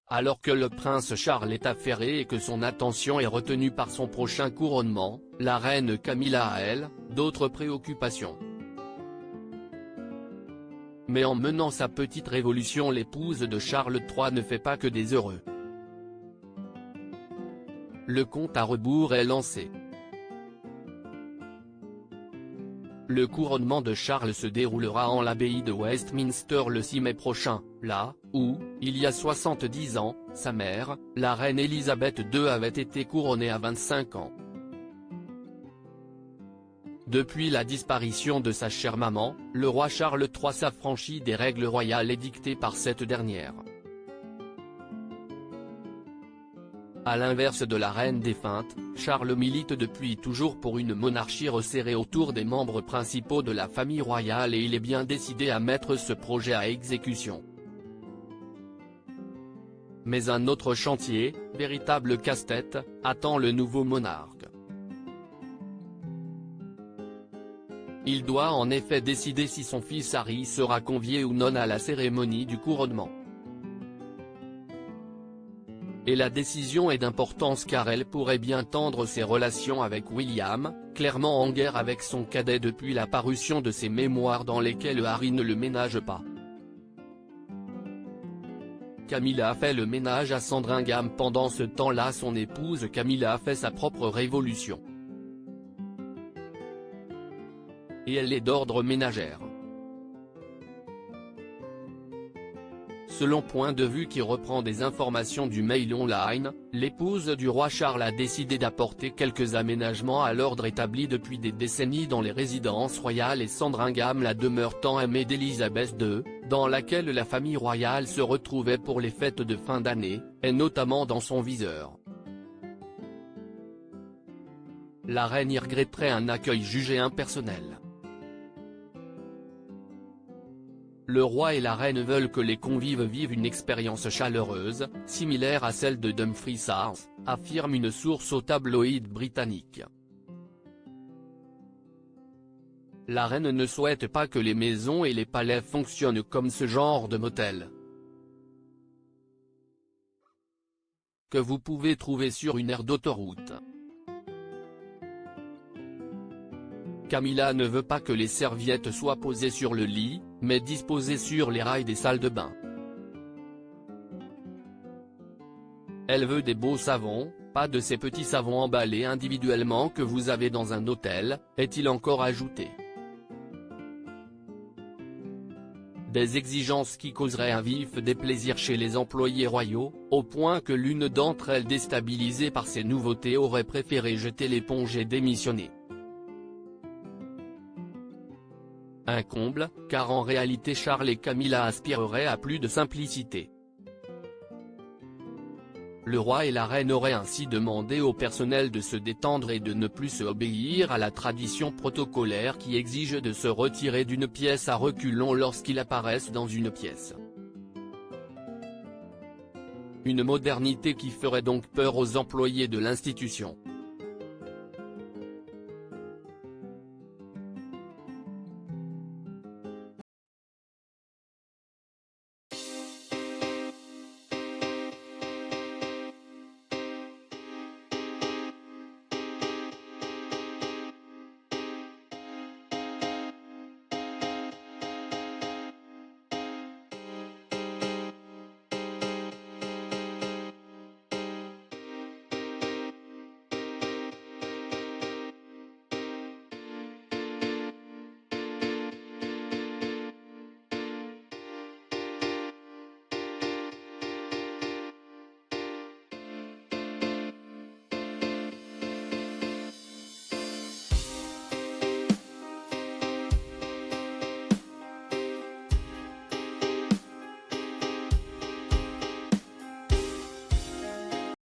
Alors que le prince Charles est affairé et que son attention est retenue par son prochain couronnement, la reine Camilla a elle, d'autres préoccupations. Mais en menant sa petite révolution, l'épouse de Charles III ne fait pas que des heureux. Le compte à rebours est lancé. Le couronnement de Charles se déroulera en l'abbaye de Westminster le 6 mai prochain, là où, il y a 70 ans, sa mère, la reine Elisabeth II avait été couronnée à 25 ans. Depuis la disparition de sa chère maman, le roi Charles III s'affranchit des règles royales édictées par cette dernière. À l'inverse de la reine défunte, Charles milite depuis toujours pour une monarchie resserrée autour des membres principaux de la famille royale et il est bien décidé à mettre ce projet à exécution. Mais un autre chantier, véritable casse-tête, attend le nouveau monarque. Il doit en effet décider si son fils Harry sera convié ou non à la cérémonie du couronnement. Et la décision est d'importance car elle pourrait bien tendre ses relations avec William, clairement en guerre avec son cadet depuis la parution de ses mémoires dans lesquelles Harry ne le ménage pas. Camilla fait le ménage à Sandringham. Pendant ce temps-là, son épouse Camilla fait sa propre révolution. Et elle est d'ordre ménagère. Selon Point de vue qui reprend des informations du Mail Online, l'épouse du roi Charles a décidé d'apporter quelques aménagements à l'ordre établi depuis des décennies dans les résidences royales et Sandringham, la demeure tant aimée d'Élisabeth II, dans laquelle la famille royale se retrouvait pour les fêtes de fin d'année, est notamment dans son viseur. La reine y regretterait un accueil jugé impersonnel. Le roi et la reine veulent que les convives vivent une expérience chaleureuse, similaire à celle de Dumfries House, affirme une source au tabloïd britannique. La reine ne souhaite pas que les maisons et les palais fonctionnent comme ce genre de motel que vous pouvez trouver sur une aire d'autoroute. Camilla ne veut pas que les serviettes soient posées sur le lit, mais disposées sur les rails des salles de bain. Elle veut des beaux savons, pas de ces petits savons emballés individuellement que vous avez dans un hôtel, est-il encore ajouté. Des exigences qui causeraient un vif déplaisir chez les employés royaux, au point que l'une d'entre elles, déstabilisée par ces nouveautés, aurait préféré jeter l'éponge et démissionner. Un comble, car en réalité Charles et Camilla aspireraient à plus de simplicité. Le roi et la reine auraient ainsi demandé au personnel de se détendre et de ne plus se obéir à la tradition protocolaire qui exige de se retirer d'une pièce à reculons lorsqu'ils apparaissent dans une pièce. Une modernité qui ferait donc peur aux employés de l'institution.